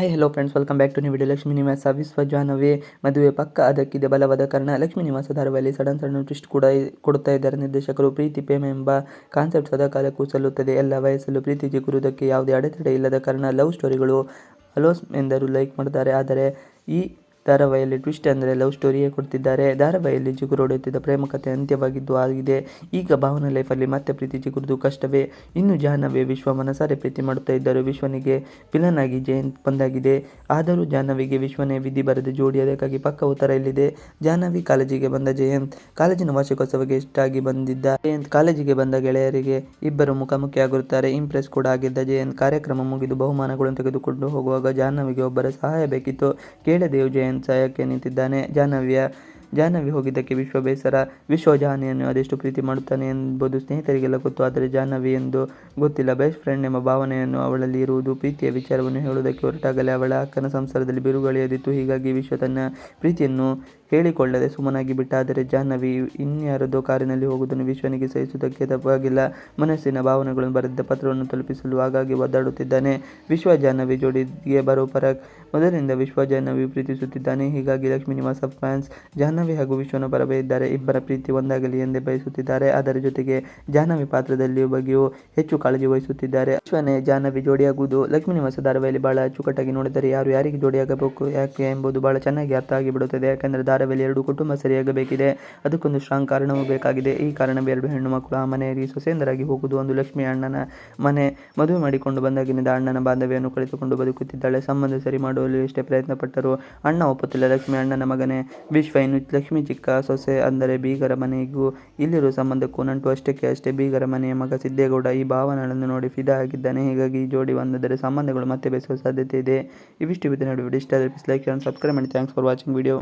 Hi hello friends, welcome back to new video. Lakshmi ನಿವಾಸ ವಿಶ್ವಜಾಹ್ನವಿ ಮದುವೆ ಪಕ್ಕ ಅದಕ್ಕಿದೆ ಬಲವಾದ ಕಾರಣ. ಲಕ್ಷ್ಮೀ ನಿವಾಸ ಧಾರಾವಾಹಿಯಲ್ಲಿ ಸಡನ್ ಟ್ವಿಸ್ಟ್ ಕೂಡ ಕೊಡುತ್ತಾ ಇದ್ದಾರೆ ನಿರ್ದೇಶಕರು. ಪ್ರೀತಿ ಪ್ರೇಮ ಎಂಬ ಕಾನ್ಸೆಪ್ಟ್ ಸದಾಕಾಲಕ್ಕೂ ಸಲ್ಲುತ್ತದೆ. ಎಲ್ಲ ವಯಸ್ಸಲ್ಲೂ ಪ್ರೀತಿ ಚಿಗುರುವುದಕ್ಕೆ ಯಾವುದೇ ಅಡೆತಡೆ ಇಲ್ಲದ ಕಾರಣ ಲವ್ ಸ್ಟೋರಿಗಳು ಅಲೋಸ್ ಎಂದರು ಲೈಕ್ ಮಾಡ್ತಾರೆ. ಆದರೆ ಈ ಧಾರಾವಾಹಿಯಲ್ಲಿ ಟ್ವಿಸ್ಟ್ ಅಂದರೆ ಲವ್ ಸ್ಟೋರಿಯೇ ಕೊಡ್ತಿದ್ದಾರೆ. ಧಾರಾವಾಹಿಯಲ್ಲಿ ಚಿಗುರೊಡೆಯುತ್ತಿದ್ದ ಪ್ರೇಮ ಕಥೆ ಅಂತ್ಯವಾಗಿದ್ದು ಆಗಿದೆ. ಈಗ ಭಾವನ ಲೈಫಲ್ಲಿ ಮತ್ತೆ ಪ್ರೀತಿ ಚಿಗುರುವುದು ಕಷ್ಟವೇ. ಇನ್ನು ಜಾಹ್ನವಿ ವಿಶ್ವ ಮನಸಾರೆ ಪ್ರೀತಿ ಮಾಡುತ್ತಾ ಇದ್ದರು. ವಿಶ್ವನಿಗೆ ವಿಲನ್ ಆಗಿ ಜಯಂತ್ ಬಂದಾಗಿದೆ. ಆದರೂ ಜಾಹ್ನವಿಗೆ ವಿಶ್ವನೇ ವಿಧಿ ಬರೆದ ಜೋಡಿ. ಅದಕ್ಕಾಗಿ ಪಕ್ಕ ಉತ್ತರ ಇಲ್ಲಿದೆ. ಜಾಹ್ನವಿ ಕಾಲೇಜಿಗೆ ಬಂದ ಜಯಂತ್ ಕಾಲೇಜಿನ ವಾರ್ಷಿಕೋತ್ಸವಕ್ಕೆ ಗೆಸ್ಟ್ ಆಗಿ ಬಂದಿದ್ದ ಜಯಂತ್ ಕಾಲೇಜಿಗೆ ಬಂದ ಗೆಳೆಯರಿಗೆ ಇಬ್ಬರು ಮುಖಾಮುಖಿಯಾಗಿರುತ್ತಾರೆ. ಇಂಪ್ರೆಸ್ ಕೂಡ ಆಗಿದ್ದ ಜಯಂತ್ ಕಾರ್ಯಕ್ರಮ ಮುಗಿದು ಬಹುಮಾನಗಳನ್ನು ತೆಗೆದುಕೊಂಡು ಹೋಗುವಾಗ ಜಾಹ್ನವಿಗೆ ಒಬ್ಬರ ಸಹಾಯ ಬೇಕಿತ್ತು. ಕೇಳದೆಯೂ ಜಯಂತ್ ಸಹಾಯಕ್ಕೆ ನಿಂತಿದ್ದಾನೆ. ಜಾಹ್ನವಿ ಹೋಗಿದ್ದಕ್ಕೆ ವಿಶ್ವ ಬೇಸರ. ವಿಶ್ವ ಜಾಹ್ನವಿಯನ್ನು ಅದೆಷ್ಟು ಪ್ರೀತಿ ಮಾಡುತ್ತಾನೆ ಎಂಬುದು ಸ್ನೇಹಿತರಿಗೆಲ್ಲ ಗೊತ್ತು. ಆದರೆ ಜಾಹ್ನವಿ ಎಂದು ಗೊತ್ತಿಲ್ಲ. ಬೆಸ್ಟ್ ಫ್ರೆಂಡ್ ಎಂಬ ಭಾವನೆಯನ್ನು ಅವಳಲ್ಲಿ ಇರುವುದು. ಪ್ರೀತಿಯ ವಿಚಾರವನ್ನು ಹೇಳುವುದಕ್ಕೆ ಹೊರಟಾಗಲೇ ಅವಳ ಅಕ್ಕನ ಸಂಸಾರದಲ್ಲಿ ಬಿರುಗಾಳಿಯಾದಿತ್ತು. ಹೀಗಾಗಿ ವಿಶ್ವ ತನ್ನ ಪ್ರೀತಿಯನ್ನು ಹೇಳಿಕೊಳ್ಳದೆ ಸುಮ್ಮನಾಗಿ ಬಿಟ್ಟ. ಆದರೆ ಜಾಹ್ನವಿ ಇನ್ಯಾರದೋ ಕಾರಿನಲ್ಲಿ ಹೋಗುವುದನ್ನು ವಿಶ್ವನಿಗೆ ಸಹಿಸುವುದಕ್ಕೆ ತಪ್ಪಾಗಿಲ್ಲ. ಮನಸ್ಸಿನ ಭಾವನೆಗಳನ್ನು ಬರೆದಿದ್ದ ಪತ್ರವನ್ನು ತಲುಪಿಸಲು ಆಗಾಗ್ಗೆ ಒದ್ದಾಡುತ್ತಿದ್ದಾನೆ. ವಿಶ್ವ ಜಾಹ್ನವಿ ಜೋಡಿಗೆ ಬರೋ ಫರಕ್. ಮೊದಲಿನಿಂದ ವಿಶ್ವ ಜಾಹ್ನವಿ ಪ್ರೀತಿಸುತ್ತಿದ್ದಾನೆ. ಹೀಗಾಗಿ ಲಕ್ಷ್ಮೀ ನಿವಾಸ ಫ್ಯಾನ್ಸ್ ಜಾಹ್ನವಿ ಹಾಗೂ ವಿಶ್ವನ ಪರವೇ ಇದ್ದಾರೆ. ಇಬ್ಬರ ಪ್ರೀತಿ ಒಂದಾಗಲಿ ಎಂದೇ ಬಯಸುತ್ತಿದ್ದಾರೆ. ಅದರ ಜೊತೆಗೆ ಜಾಹ್ನವಿ ಪಾತ್ರದಲ್ಲಿ ಬಗ್ಗೆಯೂ ಹೆಚ್ಚು ಕಾಳಜಿ ವಹಿಸುತ್ತಿದ್ದಾರೆ. ವಿಶ್ವನೇ ಜಾಹ್ನವಿ ಜೋಡಿಯಾಗುವುದು ಲಕ್ಷ್ಮೀ ನಿವಾಸ ಧಾರಾವಾಹಿಯಲ್ಲಿ ಬಹಳ ಅಚ್ಚುಕಟ್ಟಾಗಿ ನೋಡಿದರೆ ಯಾರು ಯಾರಿಗೆ ಜೋಡಿಯಾಗಬೇಕು ಯಾಕೆ ಎಂಬುದು ಬಹಳ ಚೆನ್ನಾಗಿ ಅರ್ಥ ಆಗಿಬಿಡುತ್ತದೆ. ಯಾಕೆಂದರೆ ಧಾರಾವಾಹಿಯಲ್ಲಿ ಎರಡು ಕುಟುಂಬ ಸರಿಯಾಗಬೇಕಿದೆ. ಅದಕ್ಕೊಂದು ಸ್ಟ್ರಾಂಗ್ ಕಾರಣವೂ ಬೇಕಾಗಿದೆ. ಈ ಕಾರಣವೇ ಎರಡು ಹೆಣ್ಣು ಮಕ್ಕಳು ಆ ಮನೆಯಲ್ಲಿ ಸೊಸೆಯಂದರಾಗಿ ಹೋಗುವುದು. ಒಂದು ಲಕ್ಷ್ಮಿ ಅಣ್ಣನ ಮನೆ. ಮದುವೆ ಮಾಡಿಕೊಂಡು ಬಂದಾಗಿನಿಂದ ಅಣ್ಣನ ಬಾಂಧವ್ಯವನ್ನು ಕಳೆದುಕೊಂಡು ಬದುಕುತ್ತಿದ್ದಾಳೆ. ಸಂಬಂಧ ಸರಿ ಮಾಡಲು ಎಷ್ಟೇ ಪ್ರಯತ್ನ ಪಟ್ಟರೂ ಅಣ್ಣ ಒಪ್ಪುತ್ತಿಲ್ಲ. ಲಕ್ಷ್ಮಿ ಅಣ್ಣನ ಮಗನೇ ವಿಶ್ವ. ಇನ್ನು ಲಕ್ಷ್ಮಿ ಚಿಕ್ಕ ಸೊಸೆ ಅಂದರೆ ಬೀಗರ ಮನೆಗೂ ಇಲ್ಲಿರುವ ಸಂಬಂಧಕ್ಕೂ ನಂಟು ಅಷ್ಟಕ್ಕೆ ಅಷ್ಟೇ. ಬೀಗರ ಮನೆಯ ಮಗ ಸಿದ್ದೇಗೌಡ ಈ ಭಾವನಳನ್ನು ನೋಡಿ ಫಿದಾ ಆಗಿದ್ದಾನೆ. ಹೀಗಾಗಿ ಈ ಜೋಡಿ ಒಂದಾದರೆ ಸಂಬಂಧಗಳು ಮತ್ತೆ ಬೆಸೆಯುವ ಸಾಧ್ಯತೆ ಇದೆ. ಇವಿಷ್ಟು ಇವತ್ತಿನ ವಿಡಿಯೋ. ಇಷ್ಟ ಆದರೆ ಪ್ಲೀಸ್ ಲೈಕ್, ಶೇರ್, ಸಬ್ಸ್ಕ್ರೈಬ್ ಮಾಡಿ. Thanks for watching video.